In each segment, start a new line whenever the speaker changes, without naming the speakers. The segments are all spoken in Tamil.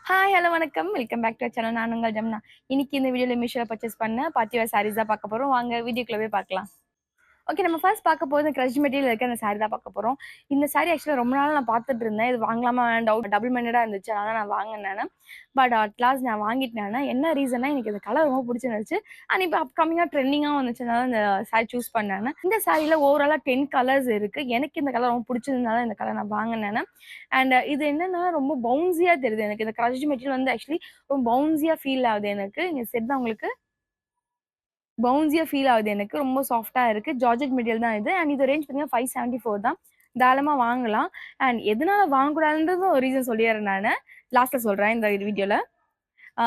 ஹாய், ஹலோ வணக்கம். Welcome back to our channel. நான் உங்கள் ஜமுனா. இன்னைக்கு இந்த வீடியோல மீஷோல பர்ச்சேஸ் பண்ண பார்ட்டி வேர் சாரீஸ் தான் பார்க்க போறோம். வாங்க வீடியோக்குள்ள போய் பார்க்கலாம். ஓகே. நம்ம ஃபர்ஸ்ட் பார்க்க போறது கிரஷ் மெட்டீரியல் இருக்க அந்த சாரி தான் பார்க்க போறோம். இந்த சாரி ஆக்சுவலா ரொம்ப நாளா நான் பார்த்துட்டு இருந்தேன். இது வாங்கலாமா டவுட் டபுள் மைண்டடா இருந்துச்சு. அதனால நான் வாங்குனேன் நானு. பட் அட் லாஸ்ட் நான் வாங்கிட்டேன் நானு. என்ன ரீசன்னா எனக்கு இந்த கலர் ரொம்ப பிடிச்சிருந்துச்சு. அண்ட் இப்ப அப்கமிங்கா ட்ரெண்டிங்கா வந்துச்சுனால இந்த சாரி சூஸ் பண்ணேன் நானு. இந்த சாரில ஓவராலா 10 கலர்ஸ் இருக்கு. எனக்கு இந்த கலர் ரொம்ப பிடிச்சதுனால இந்த கலர் நான் வாங்குனேன் நானு. அண்ட் இது என்னன்னா ரொம்ப பவுன்சியா தெரியுது எனக்கு. இந்த கிரஷ் மெட்டீரியல் வந்து ஆக்சுவலி ரொம்ப பவுன்சியா ஃபீல் ஆகுது எனக்கு. இங்க செட் தான் உங்களுக்கு பவுன்சியா ஃபீல் ஆகுது எனக்கு. ரொம்ப சாஃப்ட்டா இருக்கு. ஜார்ஜெட் மெட்டீரியல் தான் இது. அண்ட் இது ரேஞ்ச் பார்த்தீங்கன்னா 574 தான். தாராளமா வாங்கலாம். அண்ட் எதனால வாங்கக்கூடாதுன்றதும் ஒரு ரீசன் சொல்லிர்றேன் நானு. லாஸ்ட்ல சொல்றேன் இந்த வீடியோல. ஆ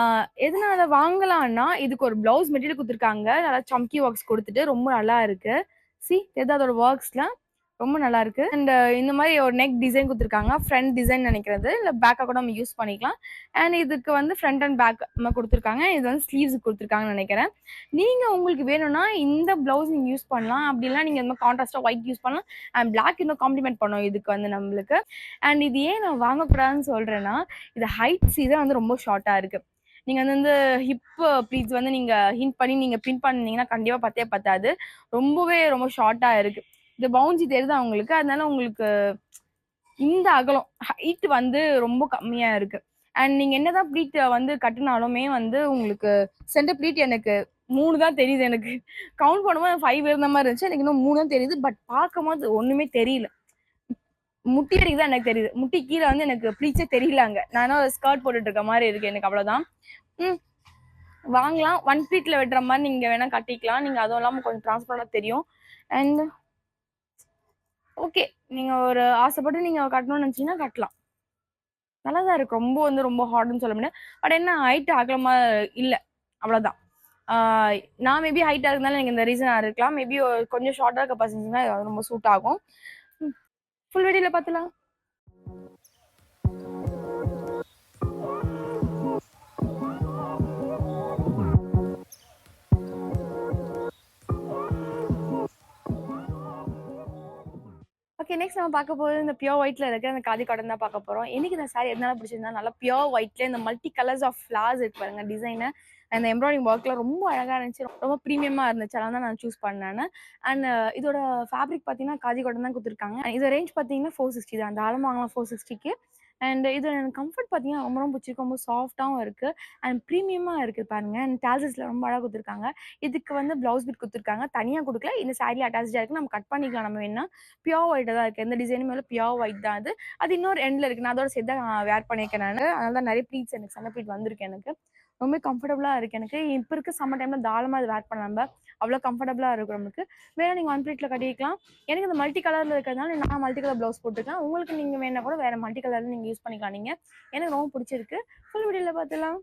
எதனால வாங்கலான்னா, இதுக்கு ஒரு ப்ளவுஸ் மெட்டீரியல் குடுத்துருக்காங்க. நல்லா சம்கி ஒர்க்ஸ் குடுத்துட்டு ரொம்ப நல்லா இருக்கு. தெரியுதா அதோட ஒர்க்ஸ்லாம்? ரொம்ப நல்லா இருக்கு. அண்ட் இந்த மாரி ஒரு நெக் டிசைன் குடுத்துருக்காங்க. ஃப்ரண்ட் டிசைன் நெனைக்கிறது. இல்ல பேக்கா கூட நம்ம யூஸ் பண்ணிக்கலாம். அண்ட் இதுக்கு வந்து ஃப்ரண்ட் அண்ட் பேக் குடுத்துருக்காங்க. இது வந்து ஸ்லீவ்ஸ் குடுத்துருக்காங்கன்னு நெனைக்கிறேன். நீங்க உங்களுக்கு வேணும்னா இந்த ப்ளவுஸ் நீங்க யூஸ் பண்ணலாம். அப்படி இல்லனா நீங்க இந்த மாரி கான்ட்ராஸ்ட்டா ஒயிட் யூஸ் பண்ணலாம். அண்ட் பிளாக் இன்னும் காம்ப்ளிமெண்ட் பண்ணும் இதுக்கு வந்து நம்மளுக்கு. அண்ட் இது ஏன் நான் வாங்கக்கூடாதுன்னு சொல்றேன்னா, இது ஹைட் சீதான் வந்து ரொம்ப ஷார்ட்டா இருக்கு. நீங்க வந்து ஹிப் ப்ளீட்ஸ் வந்து நீங்க ஹிண்ட் பண்ணி நீங்க பின் பண்ணீங்கன்னா கண்டிப்பா பத்தே பத்தாது. ரொம்ப ஷார்ட்டா இருக்கு. இந்த பவுன்சி தெரியுதா உங்களுக்கு? அதனால உங்களுக்கு இந்த அகலம் ஹைட் வந்து ரொம்ப கம்மியா இருக்கு. அண்ட் நீங்க என்னதான் ப்ளீட் வந்து கட்டுனாலுமே வந்து உங்களுக்கு சென்டர் ப்ளீட் எனக்கு 3 தான் தெரியுது எனக்கு. கவுண்ட் பண்ணும்போது 5 இருந்த மாரி இருந்துச்சு. எனக்கு இன்னும் 3 தான் தெரியுது. பட் பார்க்கும்போது ஒண்ணுமே தெரியல. முட்டி வரைக்கும் தான் எனக்கு தெரியுது. முட்டி கீழ வந்து எனக்கு ப்ளீட்ஸே தெரியல அங்க. நானும் ஸ்கர்ட் போட்டுட்டு இருக்க மாரி இருக்கு எனக்கு அவ்வளவுதான். ம். வாங்கலாம். ஒன் ப்ளீட்ல வெட்டுற மாரி நீங்க வேணா கட்டிக்கலாம். நீங்க அதுவும் இல்லாம கொஞ்சம் டிரான்ஸ்பரண்டா தெரியும். And okay. நீங்க ஒரு ஆசைப்பட்டு நீங்க கட்டணும்னு நினைச்சீங்கன்னா கட்டலாம். நல்லா தான் இருக்கு. ரொம்ப வந்து ரொம்ப ஹார்டுன்னு சொல்ல முடியாது. பட் என்ன ஹைட் அகலமா இல்ல. அவ்வளவுதான். ஆ நான் மேபி ஹைட்டா இருக்கனால எனக்கு இந்த ரீசனா இருக்கலாம். மேபி கொஞ்சம் ஷார்ட்டா இருக்க பர்சன்ஸ்னா ரொம்ப சூட் ஆகும். ஃபுல் வீடியோல பாத்துலாம். ஓகே. நெக்ஸ்ட் நம்ம பார்க்க போறது இந்த பியூர் ஒயிட்ல இருக்க அந்த காதி காட்டன் தான் பார்க்க போறோம். எனக்கு இந்த சாரி எதனால பிடிச்சதுன்னா, நல்லா பியூர் ஒயிட்ல இந்த மல்டி கலர்ஸ் ஆஃப் ஃபிளவர்ஸ் இருக்கு பாருங்க டிசைனு. அந்த எம்ப்ராய்டிங் ஒர்க்லாம் ரொம்ப அழகா இருந்துச்சு. ரொம்ப பிரீமியமா இருந்துச்சு. அதனால தான் நான் சூஸ் பண்ணேன் நானு. அண்ட் இதோட ஃபேப்ரிக் பார்த்தீங்கன்னா, காதி காட்டன் தான் குடுத்துருக்காங்க. இது ரேஞ்ச் பார்த்தீங்கன்னா 460 தான். தாராளமா வாங்கலாம் 460க்கு. அண்ட் இது எனக்கு கம்ஃபர்ட் பார்த்தீங்கன்னா, ரொம்ப பிடிச்சிருக்கு. ரொம்ப சாஃப்ட்டாவும் இருக்கு. அண்ட் பிரீமியமா இருக்கு பாருங்க. அண்ட் டாசல்ஸ்ல ரொம்ப அழகா குடுத்துருக்காங்க. இதுக்கு வந்து ப்ளவுஸ் பிட் குடுத்துருக்காங்க. தனியா குடுக்கல. இந்த சாரில அட்டாச்டா இருக்கு. நம்ம கட் பண்ணிக்கலாம் நம்ம வேணும்னா. பியூர் ஒயிட்டா தான் இருக்கு. எந்த டிசைனுமே இல்ல. பியூர் ஒயிட் தான் அது. அது இன்னொரு எண்ட்ல இருக்கு. நான் அதோட சேர்த்து தான் வேர் பண்ணியிருக்கேன் நானு. அதனால தான் நெறைய ப்ளீட்ஸ் எனக்கு சன்ன ப்ளீட் வந்திருக்கு எனக்கு. ரொம்ப கம்ஃபர்டபுளா இருக்கு எனக்கு. இப்ப இருக்க சம்மர் டைம்ல தாராளமா அத வேர் பண்ணலாம் நம்ப. அவ்ளோ கம்ஃபர்டபுளா இருக்கும் நமக்கு. வேணா நீங்க ஒன் ப்ளீட்ல கட்டிக்கலாம். எனக்கு இந்த மல்டி கலர்ல இருக்கிறதுனால நான் மல்டி கலர் ப்ளவுஸ் போட்டுக்கலாம். உங்களுக்கு நீங்க வேணா கூட வேற மல்டி கலர்ல நீங்க யூஸ் பண்ணிக்கலாம் நீங்க. எனக்கு ரொம்ப பிடிச்சிருக்கு. ஃபுல் வீடியோல பார்த்துடலாம்.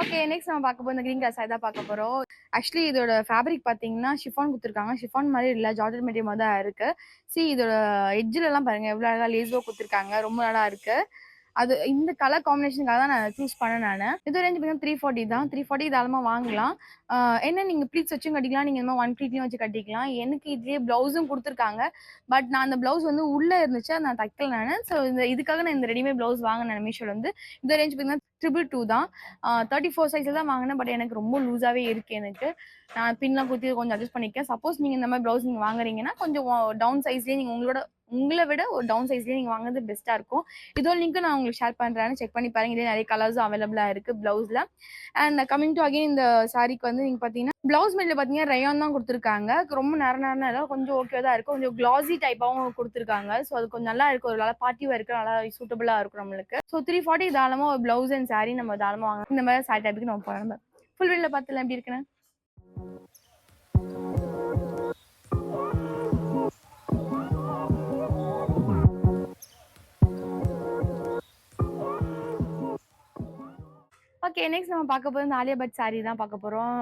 ஓகே. நெக்ஸ்ட் நம்ம பார்க்க போறது இந்த கிரீன் கலர் சாரி தான் பார்க்க போறோம். ஆக்சுவலி இதோட ஃபேப்ரிக் பார்த்தீங்கன்னா, ஷிஃபான் குடுத்துருக்காங்க. ஷிஃபான் மாரி இல்ல. ஜார்ஜெட் மெட்டீரியல் மாரி தான் இருக்கு. இதோட எட்ஜ்லலாம் பாருங்க எவ்வளோ அழகா லேஸ் ஒர்க் குடுத்துருக்காங்க. ரொம்ப நல்லா இருக்கு. அது இந்த கலர் காம்பினேஷனுக்காக தான் நான் சூஸ் பண்ணேன் நானு. இது ரேஞ்ச் பார்த்தீங்கன்னா 340 தான். 340 தாராளமா வாங்கலாம். என்ன நீங்க ப்ளீட்ஸ் வச்சும் கட்டிக்கலாம். நீங்க இந்த மாரி ஒன் ப்ளீட்லயும் வச்சு கட்டிக்கலாம். எனக்கு இதுலயே ப்ளவுஸும் குடுத்துருக்காங்க. பட் நான் அந்த ப்ளவுஸ் வந்து உள்ள இருந்துச்சு. அத நான் தைக்கல நானு. இதுக்காக நான் இந்த ரெடிமேட் ப்ளவுஸ் வாங்குனேன் மீஷோல இருந்து. இந்த ரேஞ்ச் பார்த்தீங்கன்னா 222 தான். 34 சைஸ்ல தான் வாங்குனேன். பட் எனக்கு ரொம்ப லூஸாவே இருக்கு எனக்கு. நான் பின்லாம் குத்தி கொஞ்சம் அட்ஜஸ்ட் பண்ணிருக்கேன். சப்போஸ் நீங்க இந்த மாரி ப்ளவுஸ் நீங்க வாங்குறீங்கன்னா, கொஞ்சம் டவுன் சைஸ்லயே நீங்க உங்கள விட ஒரு டவுன் சைஸ்லயே நீங்க வாங்குறது பெஸ்ட்டா இருக்கும். இதோட லிங்க் நான் உங்களுக்கு ஷேர் பண்றேன். செக் பண்ணி பாருங்க. இதுல நெறைய கலர்ஸும் அவைலபிளா இருக்கு ப்ளவுஸ்ல. அண்ட் கமிங் டூ அகைன் இந்த சாரிக்கு வந்து நீங்க பார்த்தீங்கன்னா, ப்ளவுஸ் மெட்டீரியல் பார்த்தீங்கன்னா ரயான் தான் குடுத்துருக்காங்க. ரொம்ப நர நரன்னு இல்ல. கொஞ்சம் ஓகே தான் இருக்கு. கொஞ்சம் கிளாஸி டைப்பாவும் குடுத்துருக்காங்க. அது கொஞ்சம் நல்லா இருக்கு. ஒரு நல்லா பார்ட்டி வேர்க்கு நல்லா சூட்டபிளா இருக்கும் நம்மளுக்கு. 340 தாராளமா ஒரு ப்ளவுஸ் அண்ட் சாரி நம்ம தாராளமா வாங்கலாம். இந்த மாரி சாரி டைப்புக்கு நம்ம போலாம். ஃபுல் வீடியோல பார்த்துலாம் எப்படி இருக்குன்னு. ஓகே. ஓகே. நெக்ஸ்ட் நம்ம பார்க்க போறது இந்த ஆலியா பட் சாரி தான் பார்க்க போறோம்.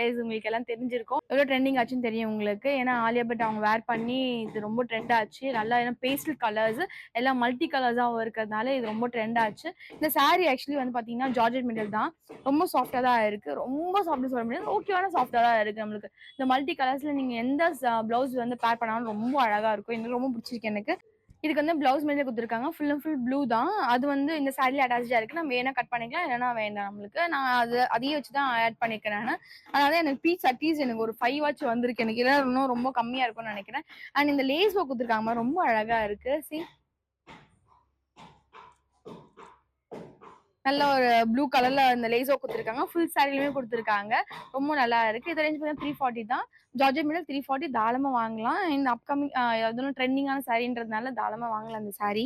எஸ் உங்களுக்கு எல்லாம் தெரிஞ்சிருக்கும். எவ்வளோ ட்ரெண்டிங் ஆச்சுன்னு தெரியும் உங்களுக்கு. ஏன்னா ஆலியா பட் அவங்க வேர் பண்ணி இது ரொம்ப ட்ரெண்ட் ஆச்சு. நல்லா ஏன்னா பேஸ்டல் கலர்ஸ் எல்லாம் மல்டி கலர்ஸாவும் இருக்கிறதுனால இது ரொம்ப ட்ரெண்ட் ஆச்சு. இந்த சாரி ஆக்சுவலி வந்து பார்த்தீங்கன்னா, ஜார்ஜெட் மெட்டீரியல் தான். ரொம்ப சாஃப்ட்டா தான் இருக்கு. ரொம்ப சாஃப்ட்னு சொல்ல முடியாது. ஓகேவான சாஃப்ட்டா தான் இருக்கு நம்மளுக்கு. இந்த மல்டி கலர்ஸ்ல நீங்க எந்த ப்ளவுஸ் வந்து பேர் பண்ணாலும் ரொம்ப அழகா இருக்கும். எனக்கு ரொம்ப பிடிச்சிருக்கு எனக்கு. இதுக்கு வந்து ப்ளவுஸ் மெட்டீரியல் குடுத்துருக்காங்க. ஃபுல் அண்ட் ஃபுல் ப்ளூ தான். அது வந்து இந்த சாரில அட்டாச்டா இருக்கு. நம்ம வேணா கட் பண்ணிக்கலாம். இல்லன்னா வேண்டாம் நம்மளுக்கு. நான் அதையே வச்சு தான் ஆட் பண்ணியிருக்கேன் நானு. அதனால எனக்கு பீஸ் அட்லீஸ்ட் எனக்கு ஒரு 5 வாச்சு வந்திருக்கு. எனக்கு இல்ல இன்னும் ரொம்ப கம்மியா இருக்கும்னு நெனைக்கிறேன். அண்ட் இந்த லேஸ் ஒர்க் குடுத்துருக்காங்க பாருங்க. ரொம்ப அழகா இருக்கு. நல்ல ஒரு ப்ளூ கலர்ல அந்த லேஸ் ஒர்க் குடுத்துருக்காங்க. ஃபுல் சாரிலயுமே குடுத்துருக்காங்க. ரொம்ப நல்லா இருக்கு. இது ரேஞ்ச் பார்த்தீங்கன்னா 340 தான். ஜார்ஜெட் மெட்டீரியல் 340 தாராளமா வாங்கலாம். இந்த அப்கமிங் அதுவும் ட்ரெண்டிங்கான சாரின்றதுனால தாராளமா வாங்கலாம் அந்த சாரி.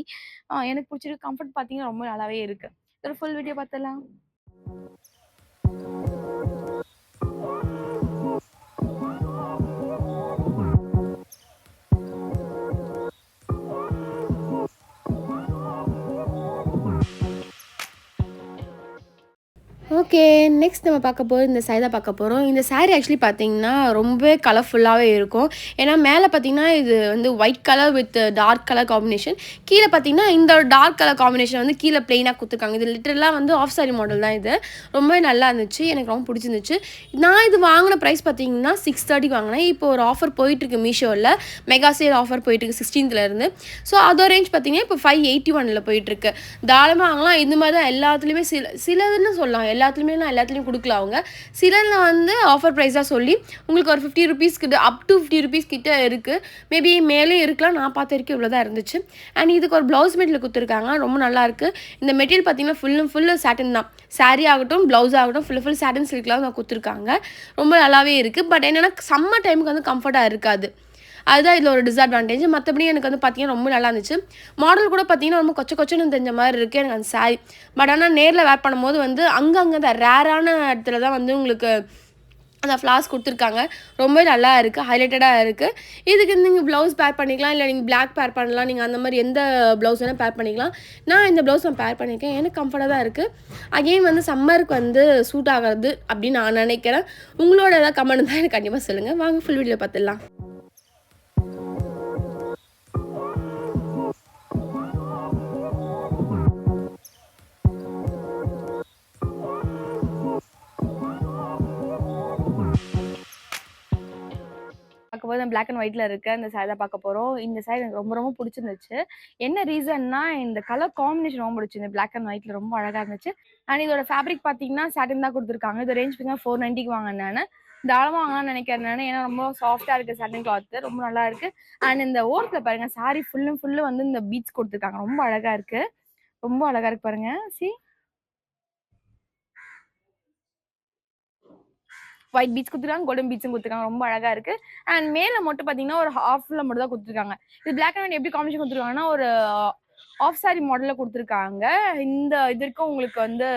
எனக்கு பிடிச்சிருக்கு. கம்ஃபர்ட் பார்த்தீங்கன்னா ரொம்ப நல்லாவே இருக்கு. இதோட ஃபுல் வீடியோ பார்த்துடலாம். ஓகே. நெக்ஸ்ட் நம்ம பார்க்க போறது இந்த சாரி தான் பார்க்க போறோம். இந்த சாரி ஆக்சுவலி பார்த்தீங்கன்னா, ரொம்பவே கலர்ஃபுல்லாவே இருக்கும். ஏன்னா மேல பார்த்தீங்கன்னா, இது வந்து white colour with dark colour combination. கீழ பார்த்தீங்கன்னா, இந்த டார்க் கலர் காம்பினேஷன் வந்து கீழ பிளெயினா குடுத்துருக்காங்க. இது லிட்டரலா வந்து ஆஃப் சாரி மாடல் தான் இது. ரொம்பவே நல்லா இருந்துச்சு. எனக்கு ரொம்ப பிடிச்சிருந்துச்சு. நான் இது வாங்குன பிரைஸ் பார்த்தீங்கன்னா, 630 வாங்குனேன். இப்போ ஒரு ஆஃபர் போயிட்டுருக்கு மீஷோல. மெகா சேல் ஆஃபர் போயிட்டுருக்கு 16th ஸோ அதோட ரேஞ்ச் பார்த்தீங்கன்னா, இப்போ 581ல போயிட்டுருக்கு. தாராளமா வாங்கலாம். இந்த மாரி தான் எல்லாத்துலயுமே சிலதுன்னு சொல்லலாம். எல்லாத்துலயும் குடுக்கல அவங்க. சிலர்ல வந்து ஆஃபர் பிரைஸா சொல்லி உங்களுக்கு ஒரு ₹50 கிட்ட அப் டூ ₹50 கிட்ட இருக்கு. மேபி மேலயும் இருக்கலாம். நான் பார்த்த வரைக்கும் இவ்வளோ தான் இருந்துச்சு. அண்ட் இதுக்கு ஒரு ப்ளவுஸ் மெட்டீரியல் குடுத்துருக்காங்க. ரொம்ப நல்லாயிருக்கு. இந்த மெட்டீரியல் பார்த்தீங்கன்னா, ஃபுல் அண்ட் ஃபுல் சாட்டின் தான். சாரி ஆகட்டும், ப்ளவுஸ் ஆகட்டும் ஃபுல் ஃபுல் சாட்டின் சில்க்ல தான் குடுத்துருக்காங்க. ரொம்ப நல்லாவே இருக்கு. பட் என்னன்னா சம்மர் டைமுக்கு வந்து கம்ஃபர்ட்டா இருக்காது. அதுதான் இதில ஒரு டிஸ்அட்வான்டேஜ். மத்தபடி எனக்கு வந்து பார்த்தீங்கன்னா, ரொம்ப நல்லா இருந்துச்சு. மாடல் கூட பார்த்தீங்கன்னா, ரொம்ப கொச்ச கொச்சன்னு தெரிஞ்ச மாரி இருக்கு எனக்கு அந்த சாரி. பட் ஆனா நேர்ல வேர் பண்ணும்போது வந்து அங்கங்க தான் ரேரான இடத்துல தான் வந்து உங்களுக்கு அந்த ஃப்ளார்ஸ் குடுத்துருக்காங்க. ரொம்பவே நல்லா இருக்கு. ஹைலைட்டடா இருக்கு. இதுக்கு நீங்க ப்ளவுஸ் பேர் பண்ணிக்கலாம். இல்ல நீங்க பிளாக் பேர் பண்ணலாம். நீங்க அந்த மாரி எந்த ப்ளவுஸ் வேணா பேர் பண்ணிக்கலாம். நான் இந்த ப்ளவுஸ் பேர் பண்ணியிருக்கேன். எனக்கு கம்ஃபர்ட்டா தான் இருக்கு. அகைன் வந்து சம்மருக்கு வந்து சூட் ஆகாது அப்படின்னு நான் நினைக்கிறேன். உங்களோட ஏதாவது கமெண்ட் இருந்தா எனக்கு கண்டிப்பா சொல்லுங்க. வாங்க ஃபுல் வீடியோ பார்த்துடலாம். பார்க்கும்போது பிளாக் அண்ட் ஒயிட்ல இருக்க இந்த சாரி தான் பார்க்க போறோம். இந்த சாரி எனக்கு ரொம்ப ரொம்ப பிடிச்சிருந்துச்சு. என்ன ரீசன்னா, இந்த கலர் காம்பினேஷன் ரொம்ப பிடிச்சு. இந்த பிளாக் அண்ட் ஒயிட்ல ரொம்ப அழகா இருந்துச்சு. அண்ட் இதோட ஃபேப்ரிக் பார்த்தீங்கன்னா, சாட்டின் தான் குடுத்துருக்காங்க. இது ரேஞ்ச் பார்த்தீங்கன்னா 490க்கு வாங்குனேன் நானு. தாராளமா வாங்கலாம்னு நினைக்கிறேன் நானு. ஏன்னா ரொம்ப சாஃப்ட்டா இருக்கு சாட்டின் கிளாத். ரொம்ப நல்லா இருக்கு. அண்ட் இந்த ஓரத்துல பாருங்க சாரி ஃபுல் அண்ட் ஃபுல் வந்து இந்த பீட்ஸ் குடுத்துருக்காங்க. ரொம்ப அழகா இருக்கு. ரொம்ப அழகா இருக்கு பாருங்க. ஒயிட் பீட்ஸ் குடுத்துருக்காங்க. கோல்டன் பீட்ஸும் குடுத்துருக்காங்க. ரொம்ப அழகா இருக்கு. அண்ட் மேல மட்டும் பார்த்தீங்கன்னா, ஒரு ஹாஃப்ல மட்டும் தான் குடுத்துருக்காங்க. இது பிளாக் அண்ட் ஒயிட் எப்படி காம்பினேஷன் குடுத்துருக்காங்கன்னா, ஒரு ஆஃப் சாரி மாடல்ல குடுத்துருக்காங்க. இந்த இதற்கும் உங்களுக்கு வந்து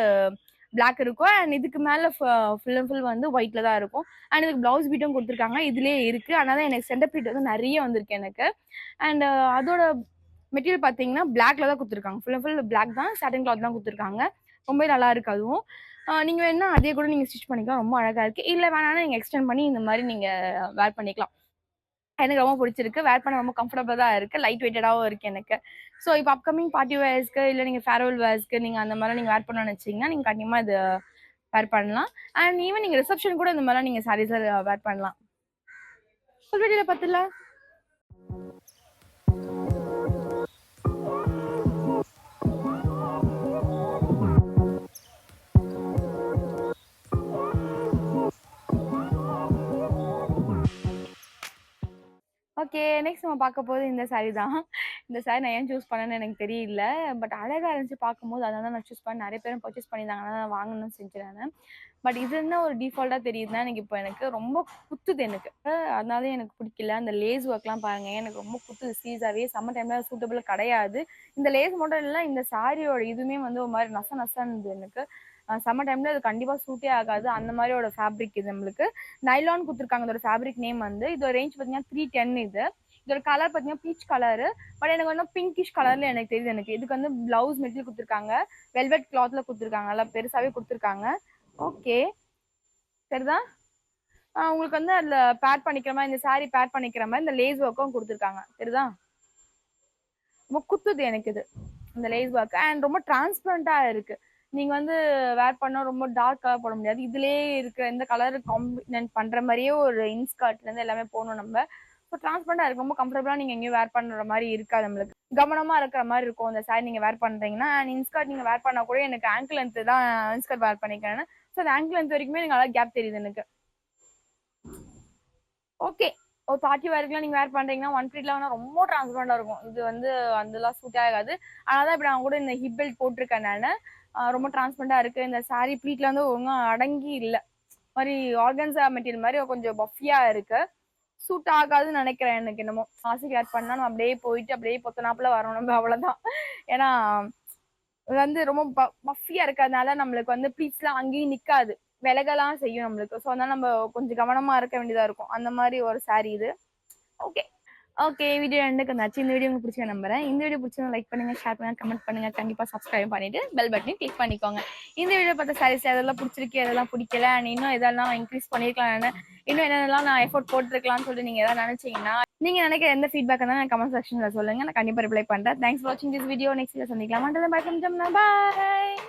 பிளாக் இருக்கும். அண்ட் இதுக்கு மேல ஃபுல் அண்ட் ஃபுல் வந்து ஒயிட்ல தான் இருக்கும். அண்ட் இதுக்கு ப்ளவுஸ் பீட்டும் குடுத்துருக்காங்க. இதுலயே இருக்கு. அதனால எனக்கு சென்டர் பீட் வந்து நெறைய வந்திருக்கு எனக்கு. அண்ட் அதோட மெட்டீரியல் பார்த்தீங்கன்னா, பிளாக்ல தான் குடுத்துருக்காங்க. ஃபுல் அண்ட் ஃபுல் பிளாக் தான். சாட்டின் கிளாத் தான் குடுத்துருக்காங்க. ரொம்பவே நல்லா இருக்கு அதுவும். நீங்க வேணுனா அதே கூட நீங்க ஸ்டிச் பண்ணிக்கலாம். ரொம்ப அழகா இருக்கு. இல்ல வேணாம்னா நீங்க எக்ஸ்டெண்ட் பண்ணி இந்த மாரி நீங்க வேர் பண்ணிக்கலாம். எனக்கு ரொம்ப புடிச்சிருக்கு. வேர் பண்ண ரொம்ப கம்ஃபர்டபுளா தான் இருக்கு. லைட் வெயிட்டடாவும் இருக்கு எனக்கு. ஸோ இப்ப அப்கமிங் பார்ட்டி வேர்ஸ்க்கு இல்ல நீங்க ஃபேர்வெல் வேர்ஸ்க்கு நீங்க அந்த மாரிலாம் நீங்க வேர் பண்ணணும்னு நெனச்சீங்கன்னா, நீங்க கண்டிப்பா இது வேர் பண்ணலாம். அண்ட் ஈவன் நீங்க ரிசப்ஷன் கூட இந்த மாரிலாம் நீங்க சாரீஸ வேர் பண்ணலாம். ஃபுல் வீடியோல பாத்துடலாம். ஓகே. நெக்ஸ்ட் நம்ம பார்க்க போறது இந்த சாரி தான். இந்த சாரி நான் ஏன் சூஸ் பண்ணேன்னு எனக்கு தெரியல. பட் அழகா இருந்துச்சு பார்க்கும்போது. அதனால தான் நான் சூஸ் பண்ணேன். நெறைய பேரும் பர்ச்சேஸ் பண்ணியிருந்தாங்க. அதனால நான் வாங்கணும்னு செஞ்சேன் நானு. பட் இது என்ன ஒரு டிஃபால்ட்டா தெரியுதுன்னா, எனக்கு இப்போ எனக்கு ரொம்ப குத்துது எனக்கு. அதனால எனக்கு பிடிக்கல. அந்த லேஸ் ஒர்க்லாம் பாருங்க. எனக்கு ரொம்ப குத்துது சீரியஸாவே. சம்மர் டைம்ல சூட்டபிள் கிடையாது. இந்த லேஸ் மட்டும் இல்ல, இந்த சாரியோட இதுவுமே வந்து ஒரு மாரி நச நசன்னுது எனக்கு. சம்மர் டைம்ல இது கண்டிப்பா சூட்டே ஆகாது. அந்த மாரியோட ஃபேப்ரிக் இது நம்மளுக்கு. நைலான் குடுத்துருக்காங்க. இதோட ஃபேப்ரிக் நேம் வந்து. இதோட ரேஞ்ச் பார்த்தீங்கன்னா 310 இது. இதோட கலர் பார்த்தீங்கன்னா பீச் கலரு. பட் எனக்கு வந்து பிங்கிஷ் கலர்ல எனக்கு தெரியுது எனக்கு. இதுக்கு வந்து ப்ளவுஸ் மெட்டீரியல் குடுத்துருக்காங்க. வெல்வெட் கிளாத்ல குடுத்துருக்காங்க. நல்லா பெருசாவே குடுத்துருக்காங்க. ஓகே. சரிதா? உங்களுக்கு வந்து அதுல பேட் பண்ணிக்கிற மாரி, இந்த சாரி பேட் பண்ணிக்கிற மாரி இந்த லேஸ் ஒர்க்கும் குடுத்துருக்காங்க. சரிதா? ரொம்ப குத்துது எனக்கு இது. இந்த லேஸ் ஒர்க் அண்ட் ரொம்ப டிரான்ஸ்பரண்டா இருக்கு. நீங்க வந்து வேர் பண்ணா ரொம்ப டார்க் கலர் போட முடியாது. இதுலயே இருக்கிற இந்த கலர் காம்பினன்ட் பண்ற மாரியே ஒரு இன்ஸ்கர்ட்ல இருந்து எல்லாமே போடணும் நம்ம. ஸோ டிரான்ஸ்பரண்டா இருக்கு. ரொம்ப கம்ஃபர்டபுளா நீங்க எங்கேயும் வேர் பண்ற மாரி இருக்காது நம்மளுக்கு. கவனமா இருக்கிற மாரி இருக்கும். இந்த சாரி நீங்க வேர் பண்றீங்கன்னா, அண்ட் இன்ஸ்கர்ட் நீங்க வேர் பண்ணா கூட எனக்கு ஆங்கிள் லென்த் தான் இன்ஸ்கர்ட் வேர் பண்ணிக்கிறேன். ஸோ அந்த ஆங்கிள் லென்த் வரைக்குமே எனக்கு நல்லா கேப் தெரியுது எனக்கு. ஓகே. ஒரு பார்ட்டி வேர்க்குலாம் நீங்க வேர் பண்றீங்கன்னா, ஒன் ப்ளீட்ல வேணா ரொம்ப டிரான்ஸ்பரண்டா இருக்கும். இது வந்து அதெல்லாம் சூட் ஆகாது. அதனால தான் இப்ப நான் கூட இந்த ஹிப் பெல்ட் போட்டிருக்கேன் நானு. ரொம்ப டிரான்ஸ்பரண்டா இருக்கு. இந்த சாரி ப்ளீட்ல வந்து ஒழுங்கா அடங்கி இல்ல. மாரி ஆர்கன்ஸா மெட்டீரியல் மாரி கொஞ்சம் பஃபியா இருக்கு. சூட் ஆகாதுன்னு நெனைக்கிறேன் எனக்கு என்னமோ. ஆசைக்கு வேர் பண்ணா நம்ம அப்படியே போயிட்டு அப்படியே பொத்தனாப்புல வரணும் நம்ம அவ்வளோதான். ஏன்னா, இது வந்து ரொம்ப பஃபியா இருக்கிறதுனால நம்மளுக்கு வந்து ப்ளீட்ஸ்லாம் அங்கேயும் நிக்காது. விலகலாம் செய்யும் நம்மளுக்கு. ஸோ அதனால நம்ம கொஞ்சம் கவனமா இருக்க வேண்டியதா இருக்கும். அந்த மாரி ஒரு சாரி இது. ஓகே. ஓகே. வீடியோ எண்டுக்கு வந்தாச்சு. இந்த வீடியோ உங்களுக்கு பிடிச்சிருக்கும்னு நம்புறேன். இந்த வீடியோ பிடிச்சிருந்தா லைக் பண்ணுங்க, ஷேர் பண்ணுங்க, கமெண்ட் பண்ணுங்க. கண்டிப்பா சப்ஸ்கிரைப் பண்ணிட்டு பெல் பட்டனையும் கிளிக் பண்ணிக்கோங்க. இந்த வீடியோ பார்த்த சாரீஸ் எதெல்லாம் பிடிச்சிருக்கு, எதெல்லாம் பிடிக்கல, அண்ட் இன்னும் எதெல்லாம் இன்க்ரீஸ் பண்ணியிருக்கலாம், இன்னும் என்னென்னலாம் நான் எஃபோர்ட் போட்டிருக்கலாம்னு சொல்லிட்டு நீங்க எதாவது நினைச்சீங்கன்னா, நீங்க நினைக்கிற எந்த ஃபீட்பேக் இருந்தாலும் கமெண்ட் செக்ஷன்ல சொல்லுங்க. நான் கண்டிப்பா ரிப்ளை பண்றேன். தேங்க்ஸ் ஃபார் வாட்சிங் திஸ் வீடியோ. நெக்ஸ்ட் வீடியோ சந்திக்கலாம். பாய்.